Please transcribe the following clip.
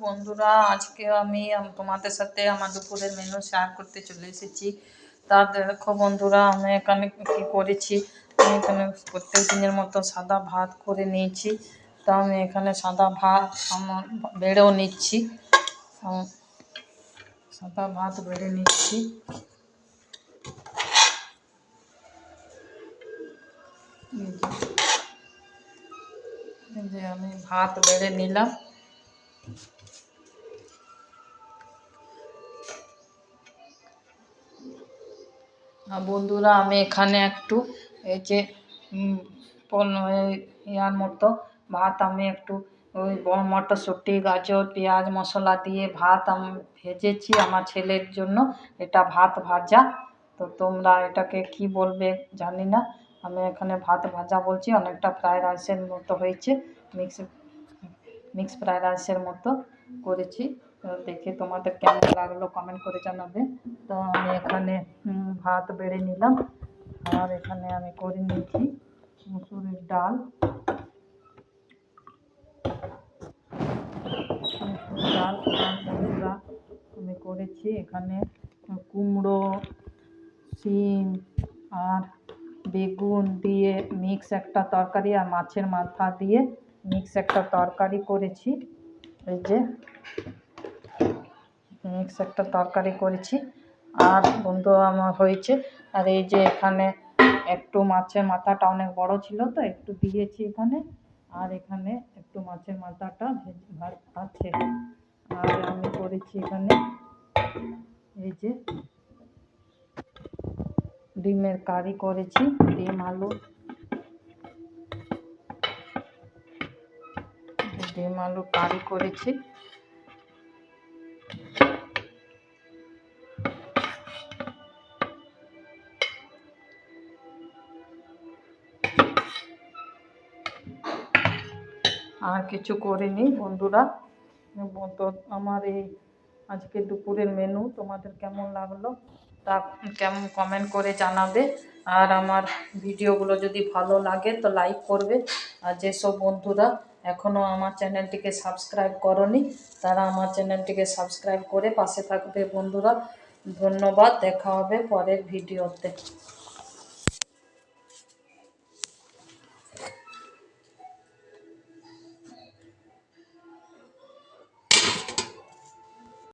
বন্ধুরা, আজকে আমি তোমাদের সাথে আমার দুপুরের মেনু শেয়ার করতে চলে এসেছি। তা দেখো বন্ধুরা, আমি এখানে কি করেছি। আমি এখানে প্রত্যেক দিনের মতো সাদা ভাত করে নিয়েছি। তা আমি এখানে সাদা ভাত আমার বেড়েও নিচ্ছি, সাদা ভাত বেড়ে নিচ্ছি। এই যে আমি ভাত বেড়ে নিলাম। বন্ধুরা, আমি এখানে একটু এই যে ইয়ার মতো ভাত আমি একটু ওই মটরশুঁটি, গাজর, পেঁয়াজ মশলা দিয়ে ভাত আমি ভেজেছি আমার ছেলের জন্য। এটা ভাত ভাজা। তো তোমরা এটাকে কি বলবে জানি না, আমি এখানে ভাত ভাজা বলছি। অনেকটা ফ্রায়েড রাইসের মতো হয়েছে, মিক্স ফ্রায়েড রাইসের মতো করেছি। তো দেখে তোমাদের কেমন লাগলো কমেন্ট করে জানাবে। তো আমি এখানে ভাত বেড়ে নিলাম, আর এখানে আমি করে নিয়েছি মুসুরির ডাল। আর বন্ধুরা, আমি করেছি এখানে কুমড়ো, শিম আর বেগুন দিয়ে মিক্স একটা তরকারি, আর মাছের মাথা দিয়ে মিক্স একটা তরকারি করেছি। এই যে মিক্স একটা তরকারি করেছি। আর বন্ধু আমার হয়েছে। আর এই যে এখানে একটু মাছের মাথাটা অনেক বড় ছিল তো একটু দিয়েছি এখানে, আর এখানে একটু মাছের মাথাটা আছে। আর আমি করেছি এখানে এই যে ডিমের কারি করেছি, ডিম আলু কারি করেছি। আর কিছু করিনি বন্ধুরা। তো আমার এই আজকে দুপুরের মেনু তোমাদের কেমন লাগলো তা কেমন কমেন্ট করে জানাবে। আর আমার ভিডিওগুলো যদি ভালো লাগে তো লাইক করবে। আর যেসব বন্ধুরা এখনও আমার চ্যানেলটিকে সাবস্ক্রাইব করনি তারা আমার চ্যানেলটিকে সাবস্ক্রাইব করে পাশে থাকবে বন্ধুরা। ধন্যবাদ, দেখা হবে পরের ভিডিওতে।